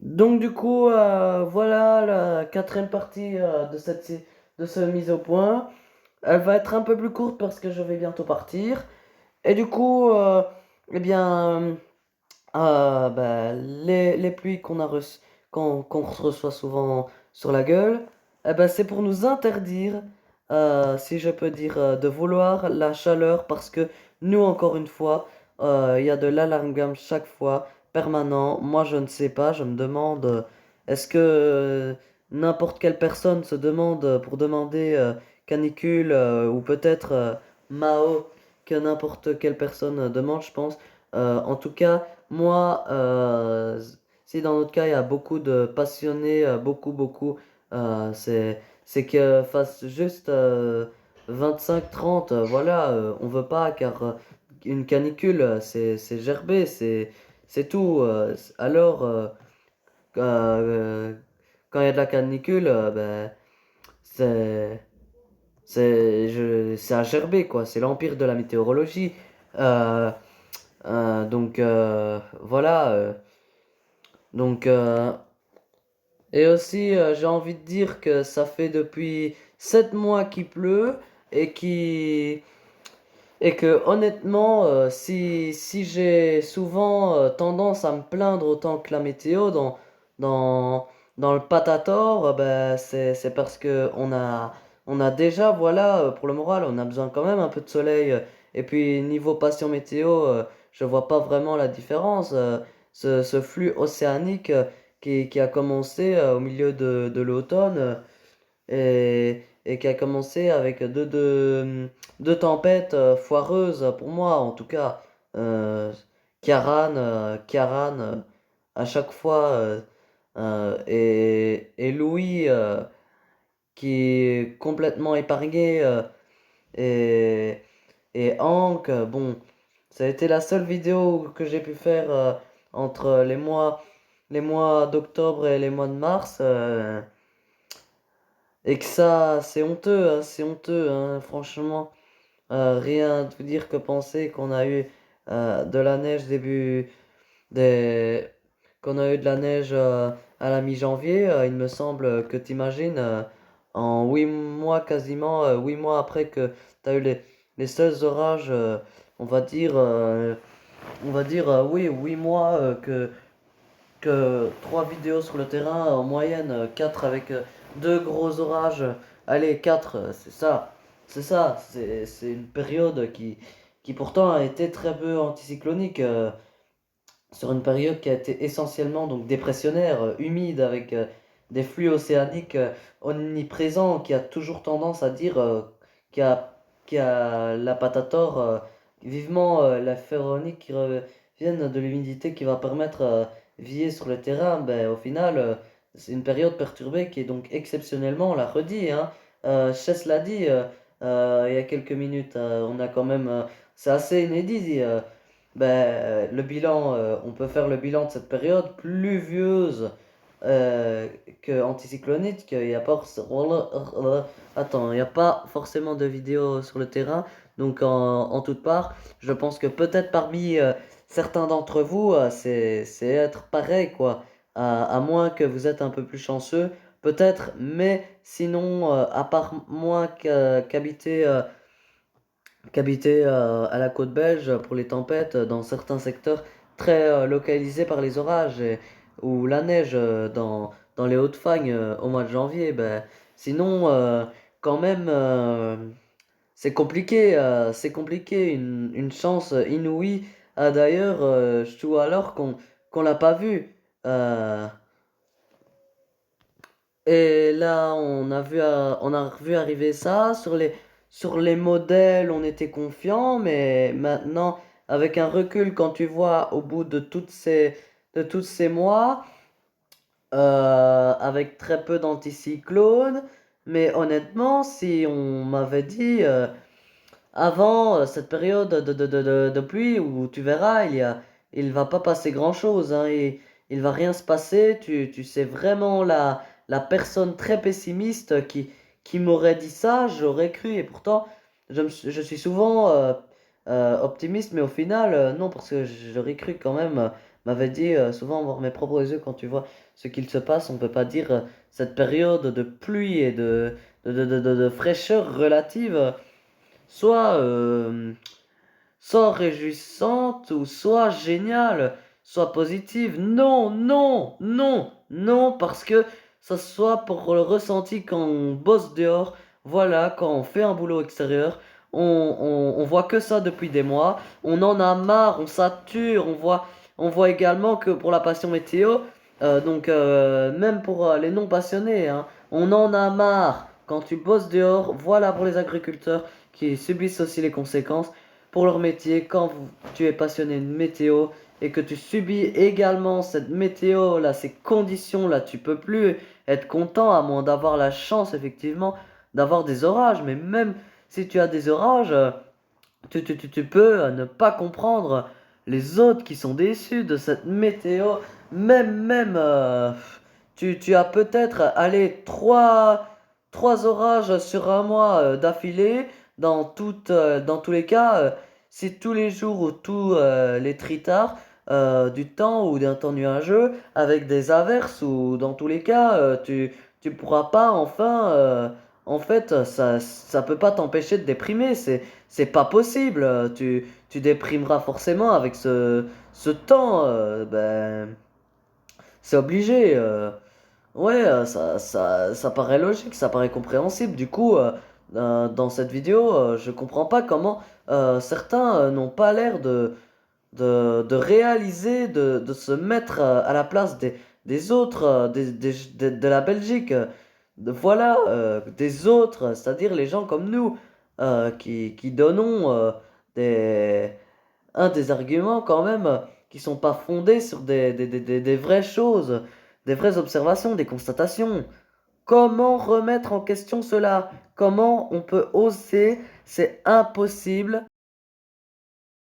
Donc du coup, voilà la quatrième partie de ce mise au point. Elle va être un peu plus courte parce que je vais bientôt partir. Et du coup, eh bien, bah, les pluies qu'on reçoit souvent sur la gueule, eh ben, c'est pour nous interdire, si je peux dire, de vouloir la chaleur parce que nous, encore une fois, il y a de l'alarme chaque fois, permanent. Moi, je ne sais pas, je me demande, est-ce que n'importe quelle personne se demande pour demander canicule ou peut-être Mao que n'importe quelle personne demande, je pense. En tout cas, moi, si dans notre cas il y a beaucoup de passionnés, beaucoup, c'est que fasse juste 25-30, voilà, on veut pas car une canicule, c'est gerbé, c'est tout. Alors, euh, quand il y a de la canicule, ben, c'est c'est à gerber quoi, c'est l'empire de la météorologie. Euh, donc voilà. Donc et aussi j'ai envie de dire que ça fait depuis 7 mois qu'il pleut et qui et que honnêtement si j'ai souvent tendance à me plaindre autant que la météo dans dans le patator ben c'est parce que on a déjà voilà pour le moral, on a besoin quand même un peu de soleil et puis niveau passion météo je vois pas vraiment la différence ce flux océanique qui a commencé au milieu de l'automne et qui a commencé avec deux tempêtes foireuses pour moi en tout cas. Kiaran à chaque fois et Louis qui est complètement épargné et, et Hank, bon, ça a été la seule vidéo que j'ai pu faire entre les mois d'octobre et les mois de mars. Et que ça, c'est honteux, hein, c'est honteux, hein, franchement. Rien de vous dire que penser qu'on a eu de la neige des, qu'on a eu de la neige à la mi-janvier. Il me semble que t'imagines, en 8 mois quasiment, 8 mois après que t'as eu les seuls orages, on va dire oui, 8 mois que 3 vidéos sur le terrain, en moyenne 4 avec 2 gros orages. Allez, 4 c'est une période qui pourtant a été très peu anticyclonique, sur une période qui a été essentiellement donc dépressionnaire, humide, avec des flux océaniques omniprésents, qui a toujours tendance à dire qu'il y a, qu'il y a la patator, vivement la phéronique qui revienne de l'humidité qui va permettre viller sur le terrain. Ben, au final, c'est une période perturbée qui est donc exceptionnellement, on l'a redit, hein, Chess l'a dit il y a quelques minutes, on a quand même, c'est assez inédit. Le bilan, on peut faire le bilan de cette période pluvieuse que anticyclonique. Il y a pas, attends, il n'y a pas forcément de vidéo sur le terrain, donc en toute part, je pense que peut-être parmi certains d'entre vous, c'est être pareil, quoi. À moins que vous êtes un peu plus chanceux, peut-être, mais sinon, à part moi qu'habiter à la côte belge pour les tempêtes dans certains secteurs très localisés par les orages ou la neige dans les Hauts-de-Fagne au mois de janvier. Ben, sinon, quand même, c'est compliqué, une chance inouïe. Ah, d'ailleurs, je trouve alors qu'on l'a pas vu. Euh, et là, on a revu arriver ça. Sur les modèles, on était confiant, mais maintenant, avec un recul, quand tu vois au bout de tous ces mois, avec très peu d'anticyclones, mais honnêtement, si on m'avait dit avant cette période de pluie où tu verras, il va pas passer grand-chose, hein, et il va rien se passer. Tu sais vraiment la personne très pessimiste qui m'aurait dit ça, j'aurais cru. Et pourtant, je suis souvent optimiste, mais au final, non, parce que j'aurais cru quand même m'avait dit souvent voir mes propres yeux quand tu vois ce qu'il se passe, on ne peut pas dire cette période de pluie et de fraîcheur relative soit, soit réjouissante ou soit géniale, soit positive. Non, non, non, non, parce que ça soit pour le ressenti quand on bosse dehors, voilà, quand on fait un boulot extérieur, on voit que ça depuis des mois, on en a marre, on sature, on voit également que pour la passion météo, même pour les non passionnés, hein, on en a marre. Quand tu bosses dehors, voilà pour les agriculteurs qui subissent aussi les conséquences pour leur métier. Quand tu es passionné de météo et que tu subis également cette météo là, ces conditions là, tu peux plus être content à moins d'avoir la chance effectivement d'avoir des orages. Mais même si tu as des orages, tu peux ne pas comprendre les autres qui sont déçus de cette météo. Tu as peut-être, allez, trois orages sur un mois d'affilée. Dans tous les cas, si tous les jours ou tous les tritards du temps ou d'un temps nuageux, avec des averses, ou dans tous les cas, tu pourras pas enfin. En fait, ça peut pas t'empêcher de déprimer. C'est pas possible. Tu déprimeras forcément avec ce temps. C'est obligé. Ouais, ça paraît logique, ça paraît compréhensible. Du coup, dans cette vidéo, je comprends pas comment certains n'ont pas l'air de réaliser, de se mettre à la place des autres, de la Belgique. Voilà, des autres, c'est-à-dire les gens comme nous, qui donnons des, des arguments quand même qui sont pas fondés sur des vraies choses, des vraies observations, des constatations. Comment remettre en question cela? Comment on peut oser? C'est impossible.